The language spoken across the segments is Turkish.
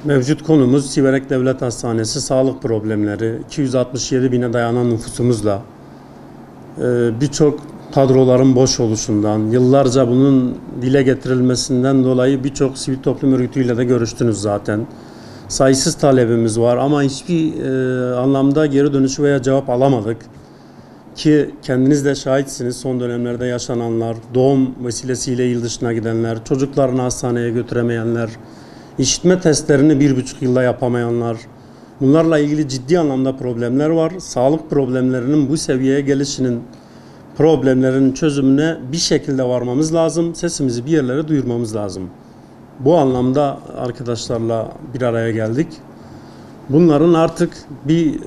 Mevcut konumuz Siverek Devlet Hastanesi sağlık problemleri. 267 bine dayanan nüfusumuzla birçok kadroların boş oluşundan, yıllarca bunun dile getirilmesinden dolayı birçok sivil toplum örgütüyle de görüştünüz zaten. Sayısız talebimiz var ama hiçbir anlamda geri dönüşü veya cevap alamadık. Ki kendiniz de şahitsiniz, son dönemlerde yaşananlar, doğum vesilesiyle il dışına gidenler, çocuklarını hastaneye götüremeyenler, işitme testlerini 1,5 yılda yapamayanlar, bunlarla ilgili ciddi anlamda problemler var. Sağlık problemlerinin bu seviyeye gelişinin, problemlerin çözümüne bir şekilde varmamız lazım. Sesimizi bir yerlere duyurmamız lazım. Bu anlamda arkadaşlarla bir araya geldik. Bunların artık bir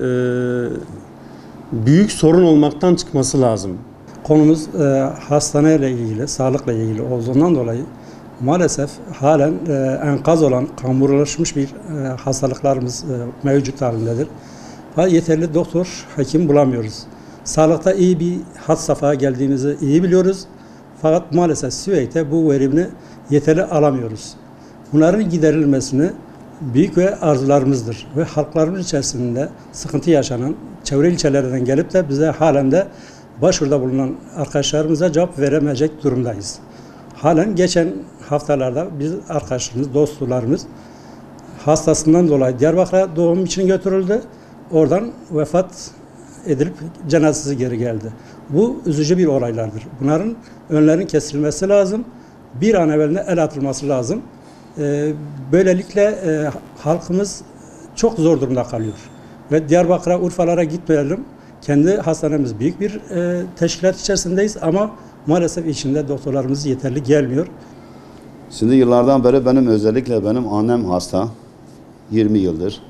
büyük sorun olmaktan çıkması lazım. Konumuz hastaneyle ilgili, sağlıkla ilgili olduğundan dolayı maalesef halen enkaz olan, kamburlaşmış bir hastalıklarımız mevcut halindedir. Yeterli doktor, hekim bulamıyoruz. Sağlıkta iyi bir had safhaya geldiğimizi iyi biliyoruz. Fakat maalesef Siverek'te bu verimini yeterli alamıyoruz. Bunların giderilmesini büyük ve arzularımızdır. Ve halklarımız içerisinde sıkıntı yaşanan çevre ilçelerden gelip de bize halen de başvuruda bulunan arkadaşlarımıza cevap veremeyecek durumdayız. Halen geçen haftalarda biz arkadaşlarımız, dostlarımız hastasından dolayı Diyarbakır'a doğum için götürüldü. Oradan vefat edilip cenazesi geri geldi. Bu üzücü bir olaylardır. Bunların önlerinin kesilmesi lazım. Bir an evvel el atılması lazım. Böylelikle halkımız çok zor durumda kalıyor. Ve Diyarbakır'a, Urfalara gitmeyelim. Kendi hastanemiz büyük bir teşkilat içerisindeyiz ama maalesef içinde doktorlarımız yeterli gelmiyor. Şimdi yıllardan beri özellikle benim annem hasta. 20 yıldır.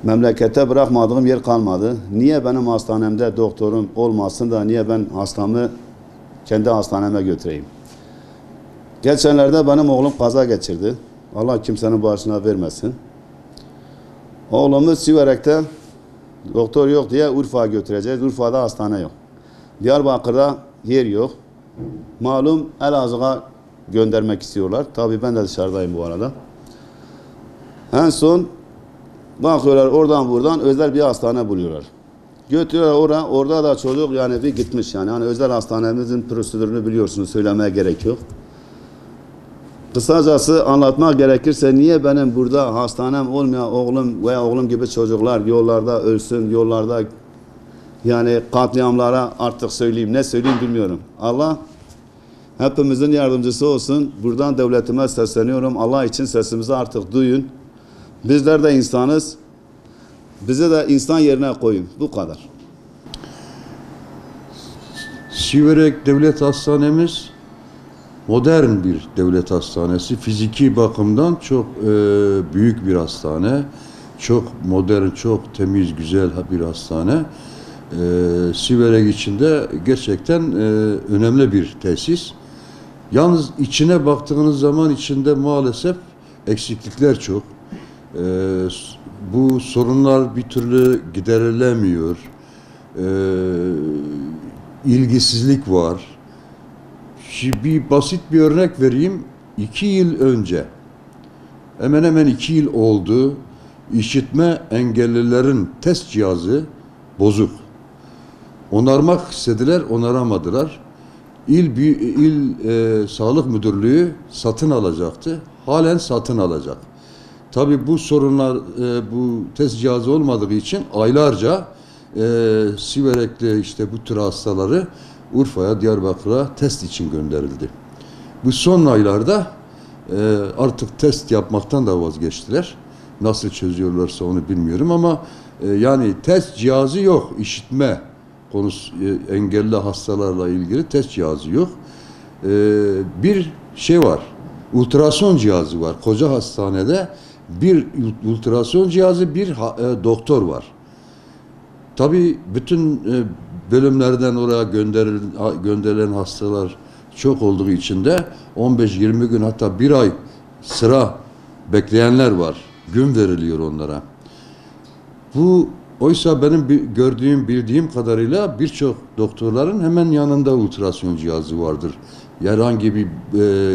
Memlekette bırakmadığım yer kalmadı. Niye benim hastanemde doktorum olmasın da niye ben hastamı kendi hastaneme götüreyim? Geçenlerde benim oğlum kaza geçirdi. Allah kimsenin başına vermesin. Oğlumu Siverek'te doktor yok diye Urfa'ya götüreceğiz. Urfa'da hastane yok. Diyarbakır'da yer yok. Malum Elazığ'a göndermek istiyorlar. Tabii ben de dışarıdayım bu arada. En son bakıyorlar oradan buradan özel bir hastane buluyorlar. Götürüyorlar orada da çocuk yani bir gitmiş yani. Hani özel hastanemizin prosedürünü biliyorsunuz, söylemeye gerek yok. Kısacası anlatmak gerekirse niye benim burada hastanem olmayan oğlum veya oğlum gibi çocuklar yollarda ölsün, yollarda yani katliamlara artık söyleyeyim, ne söyleyeyim bilmiyorum. Allah hepimizin yardımcısı olsun. Buradan devletime sesleniyorum. Allah için sesimizi artık duyun. Bizler de insanız. Bizi de insan yerine koyun. Bu kadar. Siverek Devlet Hastanemiz modern bir devlet hastanesi. Fiziki bakımdan çok büyük bir hastane. Çok modern, çok temiz, güzel bir hastane. Siverek içinde gerçekten önemli bir tesis. Yalnız içine baktığınız zaman içinde maalesef eksiklikler çok. Bu sorunlar bir türlü giderilemiyor. ilgisizlik var. Şimdi bir basit bir örnek vereyim. 2 yıl önce, hemen hemen 2 yıl oldu, işitme engellilerin test cihazı bozuk. Onarmak istediler, onaramadılar. İl Sağlık Müdürlüğü satın alacaktı. Halen satın alacak. Tabii bu sorunlar, bu test cihazı olmadığı için aylarca Siverek'te işte bu tür hastaları Urfa'ya, Diyarbakır'a test için gönderildi. Bu son aylarda artık test yapmaktan da vazgeçtiler. Nasıl çözüyorlarsa onu bilmiyorum ama yani test cihazı yok. İşitme konusu, engelli hastalarla ilgili test cihazı yok. Bir şey var. Ultrason cihazı var. Koca hastanede bir ultrason cihazı, bir doktor var. Tabii bütün bölümlerden oraya gönderilen hastalar çok olduğu için de 15-20 gün, hatta bir ay sıra bekleyenler var. Gün veriliyor onlara. Bu oysa benim gördüğüm, bildiğim kadarıyla birçok doktorların hemen yanında ultrason cihazı vardır. Herhangi bir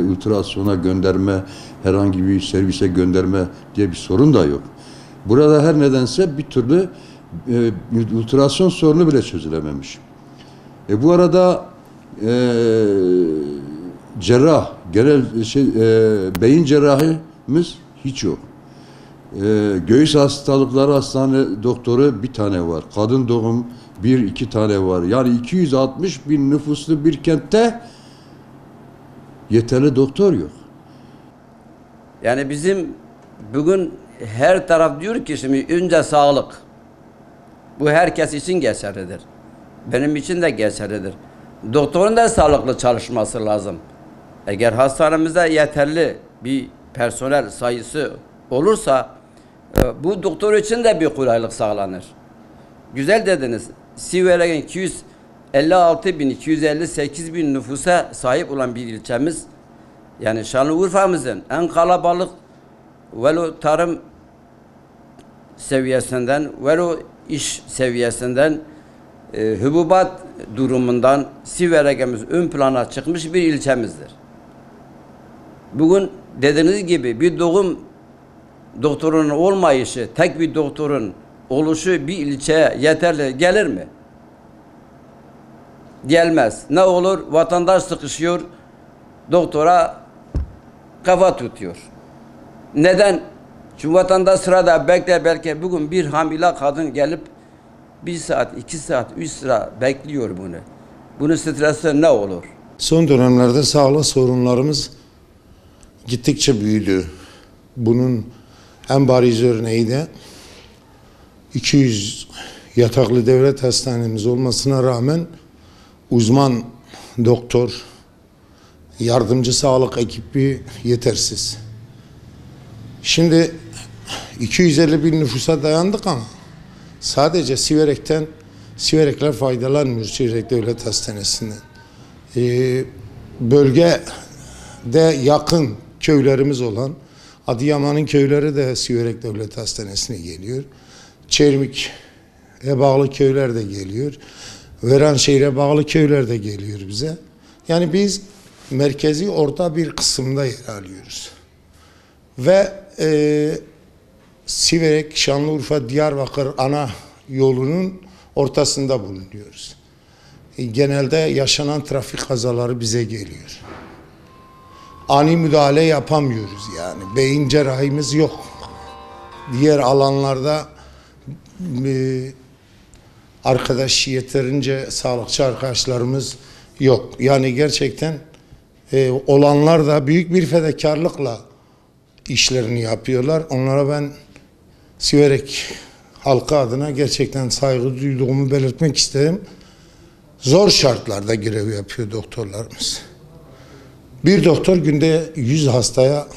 ultrasona gönderme, herhangi bir servise gönderme diye bir sorun da yok. Burada her nedense bir türlü ultrason sorunu bile çözülememiş. Bu arada cerrah, genel beyin cerrahimiz hiç yok. Göğüs hastalıkları hastane doktoru bir tane var. Kadın doğum 1-2 tane var. Yani 260 bin nüfuslu bir kentte yeterli doktor yok. Yani bizim bugün her taraf diyor ki şimdi önce sağlık. Bu herkes için geçerlidir. Benim için de geçerlidir. Doktorun da sağlıklı çalışması lazım. Eğer hastanemizde yeterli bir personel sayısı olursa bu doktor için de bir kolaylık sağlanır. Güzel dediniz. Siverek'in 256 bin, 258 bin nüfusa sahip olan bir ilçemiz. Yani Şanlıurfa'mızın en kalabalık velo tarım seviyesinden, velo iş seviyesinden, hububat durumundan Siverek'imiz ön plana çıkmış bir ilçemizdir. Bugün dediğiniz gibi bir doğum doktorunun olmayışı, tek bir doktorun oluşu bir ilçeye yeterli gelir mi? Gelmez. Ne olur? Vatandaş sıkışıyor, doktora kafa tutuyor. Neden? Çünkü vatandaş sırada bekler, belki bugün bir hamile kadın gelip 1 saat, 2 saat, 3 sıra bekliyor bunu. Bunun stresi ne olur? Son dönemlerde sağlık sorunlarımız gittikçe büyüdü. Bunun en bariz örneği de 200 yataklı devlet hastanemiz olmasına rağmen uzman doktor, yardımcı sağlık ekibi yetersiz. Şimdi 250 bin nüfusa dayandık ama sadece Siverekler faydalanmıyor, Siverek Devlet Hastanesi'nden. Bölgede yakın köylerimiz olan Adıyaman'ın köyleri de Siverek Devlet Hastanesi'ne geliyor. Çermik'e bağlı köyler de geliyor. Veranşehir'e bağlı köyler de geliyor bize. Yani biz merkezi orta bir kısımda yer alıyoruz. Ve Siverek, Şanlıurfa, Diyarbakır ana yolunun ortasında bulunuyoruz. Genelde yaşanan trafik kazaları bize geliyor. Ani müdahale yapamıyoruz yani. Beyin cerrahimiz yok. Diğer alanlarda yeterince sağlıkçı arkadaşlarımız yok. Yani gerçekten olanlar da büyük bir fedakarlıkla işlerini yapıyorlar. Onlara ben Siverek halkı adına gerçekten saygı duyduğumu belirtmek isterim. Zor şartlarda görev yapıyor doktorlarımız. Bir doktor günde 100 hastaya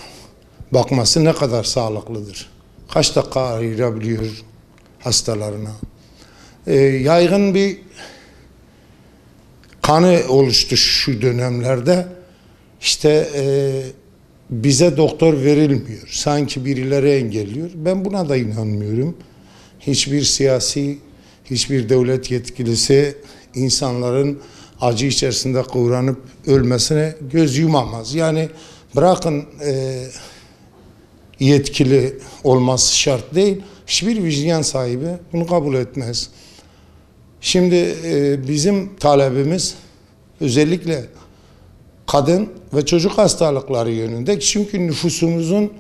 bakması ne kadar sağlıklıdır? Kaç dakika ayırabiliyor hastalarına? Yaygın bir kanı oluştu şu dönemlerde. İşte bize doktor verilmiyor. Sanki birileri engelliyor. Ben buna da inanmıyorum. Hiçbir siyasi, hiçbir devlet yetkilisi insanların acı içerisinde kıvranıp ölmesine göz yumamaz. Yani bırakın yetkili olması şart değil, hiçbir vicdan sahibi bunu kabul etmez. Şimdi bizim talebimiz özellikle kadın ve çocuk hastalıkları yönünde, çünkü nüfusumuzun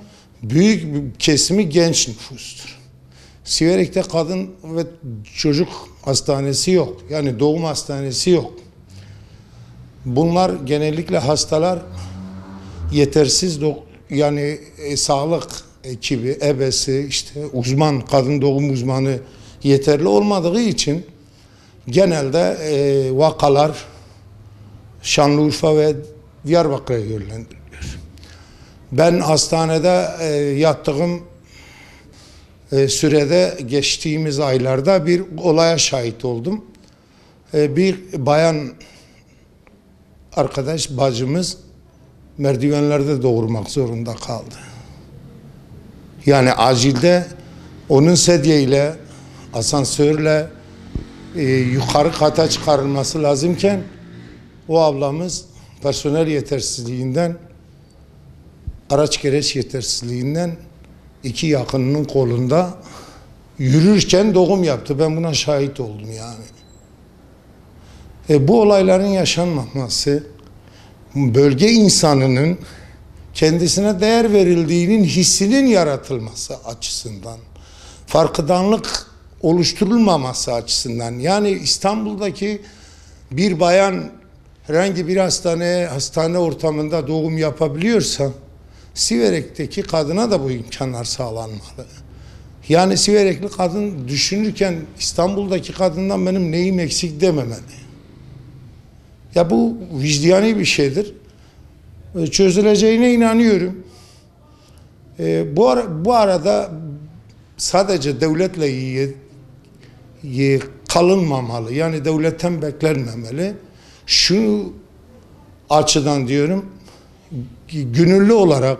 büyük bir kesimi genç nüfustur. Siverek'te kadın ve çocuk hastanesi yok. Yani doğum hastanesi yok. Bunlar genellikle hastalar yetersiz yani sağlık ekibi, ebesi, işte uzman, kadın doğum uzmanı yeterli olmadığı için genelde vakalar Şanlıurfa ve Diyarbakır'a yönlendiriliyor. Ben hastanede yattığım sürede geçtiğimiz aylarda bir olaya şahit oldum. Bir bayan arkadaş, bacımız merdivenlerde doğurmak zorunda kaldı. Yani acilde onun sedyeyle, asansörle yukarı kata çıkarılması lazımken o ablamız personel yetersizliğinden, araç gereç yetersizliğinden 2 yakınının kolunda yürürken doğum yaptı. Ben buna şahit oldum yani. Bu olayların yaşanmaması, bölge insanının kendisine değer verildiğinin hissinin yaratılması açısından, farkındalık oluşturulmaması açısından, yani İstanbul'daki bir bayan herhangi bir hastane ortamında doğum yapabiliyorsa, Siverek'teki kadına da bu imkanlar sağlanmalı. Yani Siverekli kadın düşünürken İstanbul'daki kadından benim neyim eksik dememeli. Ya bu vicdani bir şeydir. Çözüleceğine inanıyorum. Bu arada sadece devletle kalınmamalı. Yani devletten beklenmemeli. Şu açıdan diyorum, gönüllü olarak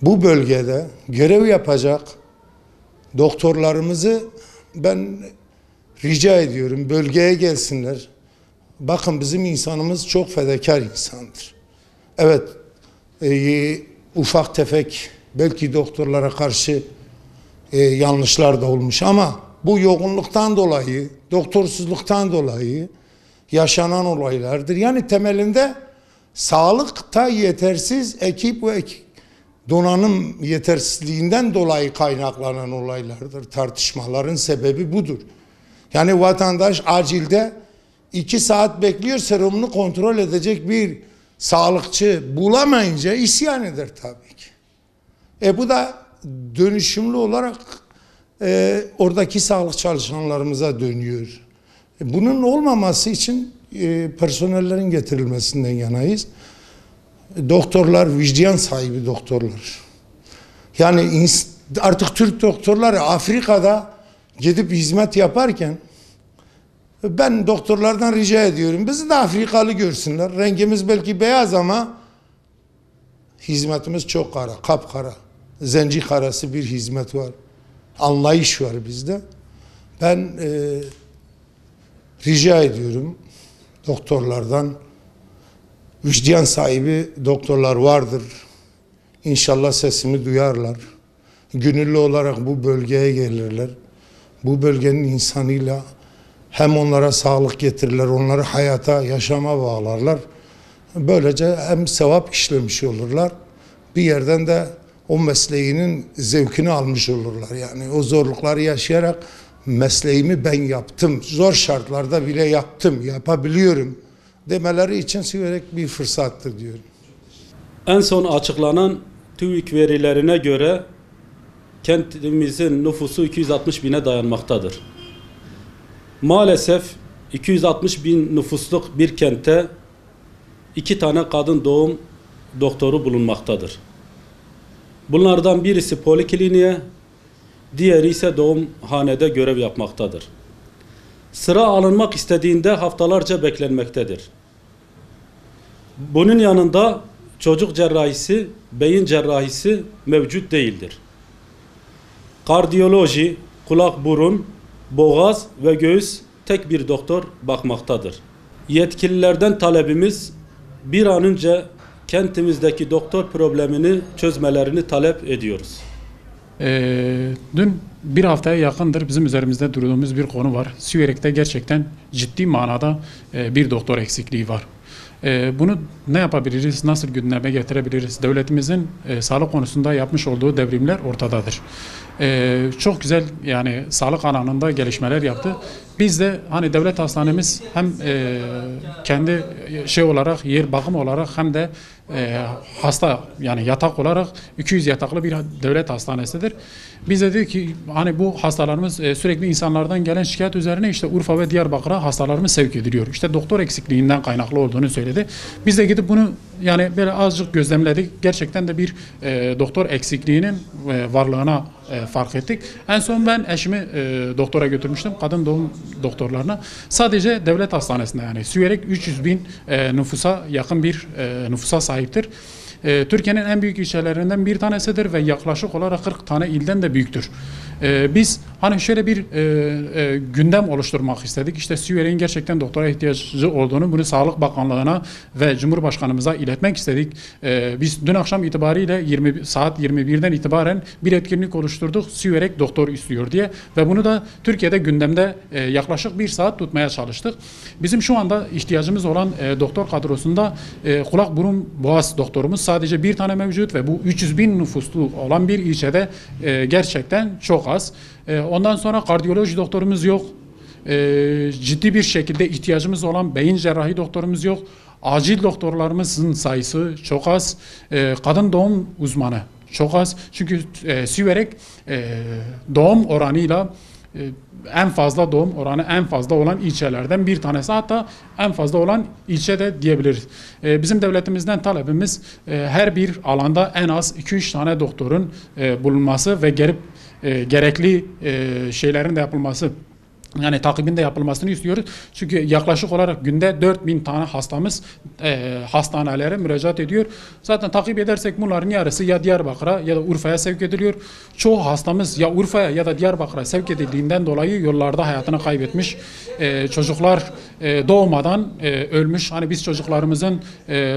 bu bölgede görev yapacak doktorlarımızı ben rica ediyorum, bölgeye gelsinler. Bakın, bizim insanımız çok fedakar insandır. Evet, ufak tefek belki doktorlara karşı yanlışlar da olmuş ama bu yoğunluktan dolayı, doktorsuzluktan dolayı yaşanan olaylardır. Yani temelinde sağlıkta yetersiz ekip ve donanım yetersizliğinden dolayı kaynaklanan olaylardır. Tartışmaların sebebi budur. Yani vatandaş acilde 2 saat bekliyor, serumunu kontrol edecek bir sağlıkçı bulamayınca isyan eder tabii ki. Bu da dönüşümlü olarak oradaki sağlık çalışanlarımıza dönüyor. Bunun olmaması için personellerin getirilmesinden yanayız. Doktorlar vicdan sahibi doktorlar. Yani artık Türk doktorları Afrika'da gidip hizmet yaparken ben doktorlardan rica ediyorum, bizi de Afrikalı görsünler. Rengimiz belki beyaz ama hizmetimiz çok kara, kapkara. Zenci karası bir hizmet var. Anlayış var bizde. Ben rica ediyorum doktorlardan, vicdan sahibi doktorlar vardır. İnşallah sesimi duyarlar. Gönüllü olarak bu bölgeye gelirler. Bu bölgenin insanıyla hem onlara sağlık getirirler, onları hayata, yaşama bağlarlar. Böylece hem sevap işlemiş olurlar, bir yerden de o mesleğinin zevkini almış olurlar. Yani o zorlukları yaşayarak mesleğimi ben yaptım, zor şartlarda bile yaptım, yapabiliyorum demeleri için Siverek bir fırsattır diyorum. En son açıklanan TÜİK verilerine göre kentimizin nüfusu 260 bine dayanmaktadır. Maalesef 260 bin nüfusluk bir kentte 2 tane kadın doğum doktoru bulunmaktadır. Bunlardan birisi polikliniğe, diğeri ise doğumhanede görev yapmaktadır. Sıra alınmak istediğinde haftalarca beklenmektedir. Bunun yanında çocuk cerrahisi, beyin cerrahisi mevcut değildir. Kardiyoloji, kulak burun, boğaz ve göğüs tek bir doktor bakmaktadır. Yetkililerden talebimiz bir an önce kentimizdeki doktor problemini çözmelerini talep ediyoruz. Dün bir haftaya yakındır bizim üzerimizde durduğumuz bir konu var. Siverek'te gerçekten ciddi manada bir doktor eksikliği var. Bunu ne yapabiliriz, nasıl gündeme getirebiliriz? Devletimizin sağlık konusunda yapmış olduğu devrimler ortadadır. Çok güzel yani sağlık alanında gelişmeler yaptı. Biz de hani devlet hastanemiz hem kendi şey olarak yer bakım olarak hem de hasta yani yatak olarak 200 yataklı bir devlet hastanesidir. Biz de dedik ki hani bu hastalarımız sürekli insanlardan gelen şikayet üzerine işte Urfa ve Diyarbakır'a hastalarımız sevk ediliyor. İşte doktor eksikliğinden kaynaklı olduğunu söyledi. Biz de gidip bunu yani böyle azıcık gözlemledik. Gerçekten de bir doktor eksikliğinin varlığına fark ettik. En son ben eşimi doktora götürmüştüm. Kadın doğum doktorlarına. Sadece devlet hastanesinde yani Siverek 300 bin nüfusa yakın bir nüfusa sahiptir. Türkiye'nin en büyük ilçelerinden bir tanesidir ve yaklaşık olarak 40 tane ilden de büyüktür. Biz hani şöyle bir gündem oluşturmak istedik. İşte Siverek'in gerçekten doktora ihtiyacı olduğunu bunu Sağlık Bakanlığı'na ve Cumhurbaşkanımıza iletmek istedik. Biz dün akşam itibariyle saat 21'den itibaren bir etkinlik oluşturduk. Siverek doktor istiyor diye ve bunu da Türkiye'de gündemde yaklaşık bir saat tutmaya çalıştık. Bizim şu anda ihtiyacımız olan doktor kadrosunda kulak burun boğaz doktorumuz sadece bir tane mevcut ve bu 300 bin nüfuslu olan bir ilçede gerçekten çok az. Ondan sonra kardiyoloji doktorumuz yok. Ciddi bir şekilde ihtiyacımız olan beyin cerrahi doktorumuz yok. Acil doktorlarımızın sayısı çok az. Kadın doğum uzmanı çok az. Çünkü Siverek doğum oranıyla en fazla doğum oranı en fazla olan ilçelerden bir tanesi, hatta en fazla olan ilçe de diyebiliriz. Bizim devletimizden talebimiz her bir alanda en az 2-3 tane doktorun bulunması ve gerekli şeylerin de yapılması. Yani takibinde yapılmasını istiyoruz. Çünkü yaklaşık olarak günde 4000 tane hastamız hastanelere müracaat ediyor. Zaten takip edersek bunların yarısı ya Diyarbakır'a ya da Urfa'ya sevk ediliyor. Çoğu hastamız ya Urfa'ya ya da Diyarbakır'a sevk edildiğinden dolayı yollarda hayatını kaybetmiş. Çocuklar doğmadan ölmüş. Hani biz çocuklarımızın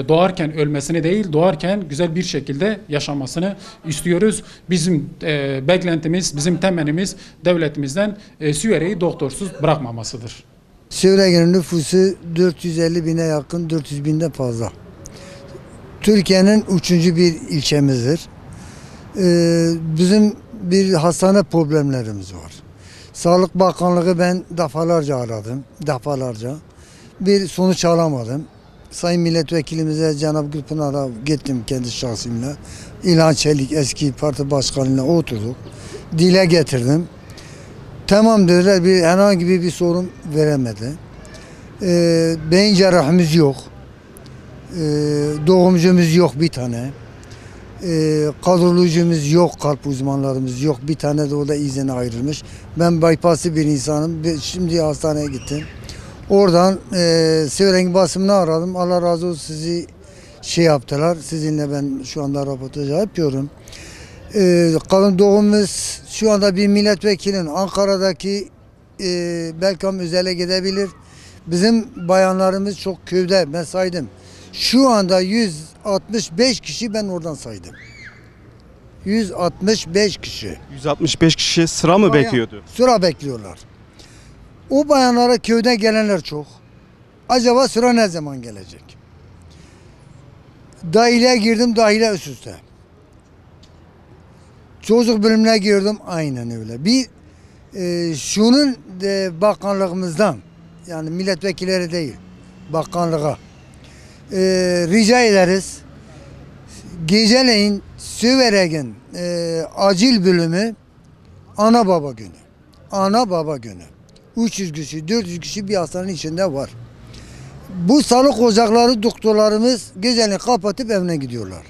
doğarken ölmesini değil, doğarken güzel bir şekilde yaşamasını istiyoruz. Bizim beklentimiz, bizim temennimiz devletimizden Siverek'i doktorsuz bırakmamasıdır. Siverek'in nüfusu 450 bine yakın, 400 binden fazla. Türkiye'nin 3. bir ilçemizdir. Bizim bir hastane problemlerimiz var. Sağlık Bakanlığı ben defalarca aradım, defalarca. Bir sonuç alamadım. Sayın Milletvekilimize Cenab-ı Gülpınar'a gittim kendi şahsımla. İlhan Çelik eski parti başkanıyla oturduk. Dile getirdim. Tamam dediler, herhangi bir sorun veremedi. Beyin cerrahımız yok. Doğumcumuz yok bir tane. Kadrolojimiz yok, kalp uzmanlarımız yok. Bir tane de o da izine ayrılmış. Ben bypasslı bir insanım. Şimdi hastaneye gittim. Oradan Siverek'in basımını aradım. Allah razı olsun, sizi şey yaptılar. Sizinle ben şu anda röportaj yapıyorum. Kadın doğumumuz şu anda bir milletvekilinin Ankara'daki Belkam Özel'e gidebilir. Bizim bayanlarımız çok köyde, ben saydım. Şu anda 165 kişi ben oradan saydım. 165 kişi. 165 kişi sıra mı bekliyordu? Sıra bekliyorlar. O bayanlara köyden gelenler çok. Acaba sıra ne zaman gelecek? Dahiliye girdim, dahiliye üst üste. Çocuk bölümüne girdim, aynen öyle. Şunun bakanlığımızdan, yani milletvekilleri değil, bakanlığa rica ederiz. Geceleyin Siverek'in acil bölümü ana baba günü. Ana baba günü. 300 kişi, 400 kişi bir hastanenin içinde var. Bu sağlık ocakları doktorlarımız geceleyin kapatıp evine gidiyorlar.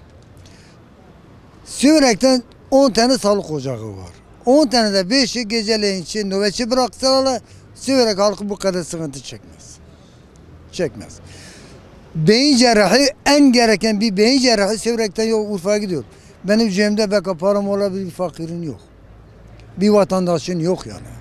Siverek'ten 10 tane sağlık ocağı var. 10 tane de 5'i geceleyin için nöbetçi bıraksalar Siverek halkı bu kadar sıkıntı çekmez. Çekmez. Beyin cerrahı, en gereken bir beyin cerrahı Siverek'ten yok, Urfa'ya gidiyor. Benim cebimde beka param olabilir, bir fakirin yok. Bir vatandaşın yok yani.